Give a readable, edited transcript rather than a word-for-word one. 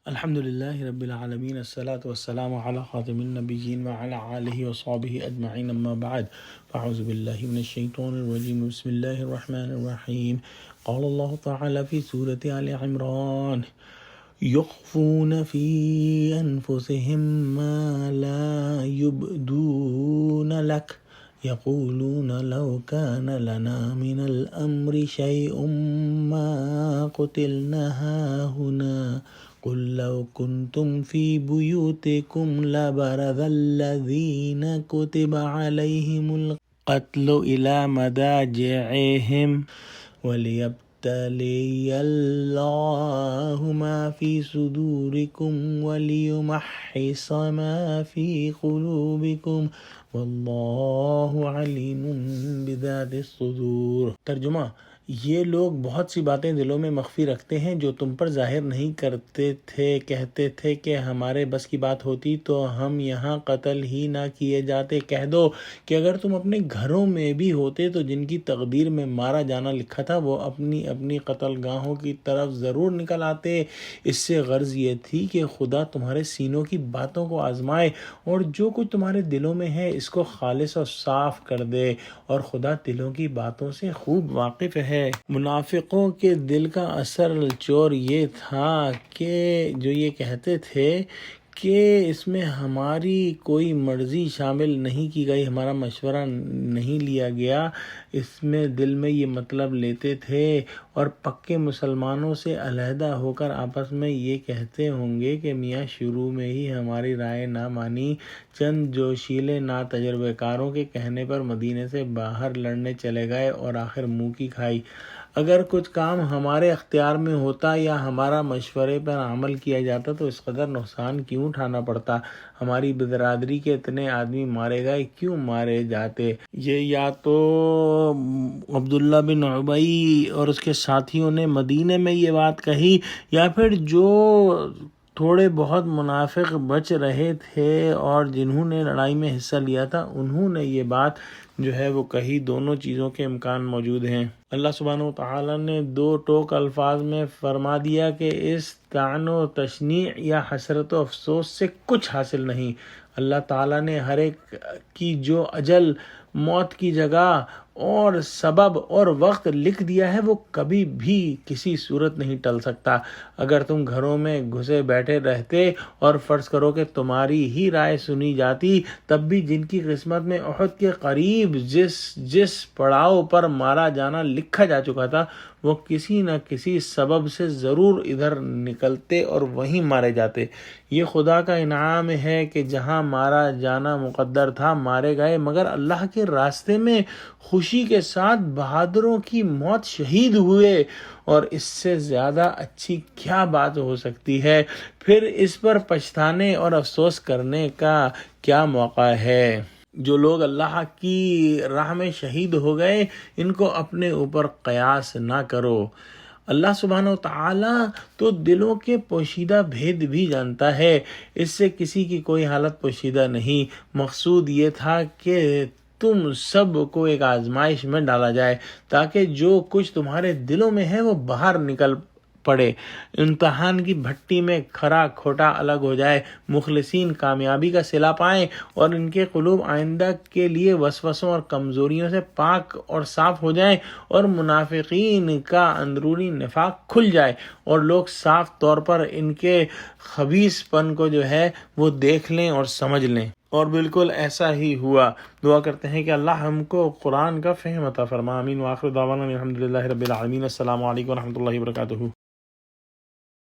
الحمد لله رب العالمين، الصلاة والسلام على خاتم النبيين وعلى آله وصحبه أجمعين، أما بعد فأعوذ بالله من الشيطان الرجيم. بسم الله الرحمن الرحيم. قال الله تعالى في سورة آل عمران: يخفون في أنفسهم ما لا يبدون لك يقولون لو كان لنا من الأمر شيء ما قتلنا هاهنا قل لو كنتم في بيوتكم لبرز الذين كتب عليهم القتل إلى مضاجعهم وليبتلي الله ما في صدوركم وليمحص ما في قلوبكم واللہ علیم بذات الصدور۔ ترجمہ: یہ لوگ بہت سی باتیں دلوں میں مخفی رکھتے ہیں جو تم پر ظاہر نہیں کرتے تھے۔ کہتے تھے کہ ہمارے بس کی بات ہوتی تو ہم یہاں قتل ہی نہ کیے جاتے۔ کہہ دو کہ اگر تم اپنے گھروں میں بھی ہوتے تو جن کی تقدیر میں مارا جانا لکھا تھا وہ اپنی اپنی قتل گاہوں کی طرف ضرور نکل آتے۔ اس سے غرض یہ تھی کہ خدا تمہارے سینوں کی باتوں کو آزمائے اور جو کچھ تمہارے دلوں میں ہے اس کو خالص اور صاف کر دے، اور خدا دلوں کی باتوں سے خوب واقف ہے۔ منافقوں کے دل کا اثر چور یہ تھا کہ جو یہ کہتے تھے کہ اس میں ہماری کوئی مرضی شامل نہیں کی گئی، ہمارا مشورہ نہیں لیا گیا، اس میں دل میں یہ مطلب لیتے تھے، اور پکے مسلمانوں سے علیحدہ ہو کر آپس میں یہ کہتے ہوں گے کہ میاں شروع میں ہی ہماری رائے نہ مانی، چند جوشیلے ناتجربہ کاروں کے کہنے پر مدینے سے باہر لڑنے چلے گئے اور آخر منہ کی کھائی۔ اگر کچھ کام ہمارے اختیار میں ہوتا یا ہمارا مشورے پر عمل کیا جاتا تو اس قدر نقصان کیوں اٹھانا پڑتا؟ ہماری برادری کے اتنے آدمی مارے گئے، کیوں مارے جاتے؟ یہ یا تو عبداللہ بن ابی اور اس کے ساتھیوں نے مدینے میں یہ بات کہی، یا پھر جو تھوڑے بہت منافق بچ رہے تھے اور جنہوں نے لڑائی میں حصہ لیا تھا انہوں نے یہ بات جو ہے وہ کہی۔ دونوں چیزوں کے امکان موجود ہیں۔ اللہ سبحانہ و تعالیٰ نے دو ٹوک الفاظ میں فرما دیا کہ اس طعن و تشنیع یا حسرت و افسوس سے کچھ حاصل نہیں۔ اللہ تعالیٰ نے ہر ایک کی جو اجل، موت کی جگہ اور سبب اور وقت لکھ دیا ہے وہ کبھی بھی کسی صورت نہیں ٹل سکتا۔ اگر تم گھروں میں گھسے بیٹھے رہتے اور فرض کرو کہ تمہاری ہی رائے سنی جاتی، تب بھی جن کی قسمت میں احد کے قریب جس پڑاؤ پر مارا جانا لکھا جا چکا تھا وہ کسی نہ کسی سبب سے ضرور ادھر نکلتے اور وہیں مارے جاتے۔ یہ خدا کا انعام ہے کہ جہاں مارا جانا مقدر تھا مارے گئے، مگر اللہ کے راستے میں خوشی کے ساتھ بہادروں کی موت شہید ہوئے، اور اس سے زیادہ اچھی کیا بات ہو سکتی ہے؟ پھر اس پر پچھتانے اور افسوس کرنے کا کیا موقع ہے؟ جو لوگ اللہ کی راہ میں شہید ہو گئے ان کو اپنے اوپر قیاس نہ کرو۔ اللہ سبحانہ و تعالیٰ تو دلوں کے پوشیدہ بھید بھی جانتا ہے، اس سے کسی کی کوئی حالت پوشیدہ نہیں۔ مقصود یہ تھا کہ تم سب کو ایک آزمائش میں ڈالا جائے تاکہ جو کچھ تمہارے دلوں میں ہے وہ باہر نکل پڑے، امتحان کی بھٹی میں کھرا کھوٹا الگ ہو جائے، مخلصین کامیابی کا صلہ پائیں اور ان کے قلوب آئندہ کے لیے وسوسوں اور کمزوریوں سے پاک اور صاف ہو جائیں، اور منافقین کا اندرونی نفاق کھل جائے اور لوگ صاف طور پر ان کے خبیث پن کو جو ہے وہ دیکھ لیں اور سمجھ لیں۔ اور بالکل ایسا ہی ہوا۔ دعا کرتے ہیں کہ اللہ ہم کو قرآن کا فہم عطا فرما۔ آمین۔ وآخر دعوانا الحمدللہ رب العالمین۔ السلام علیکم ورحمۃ اللہ وبرکاتہ۔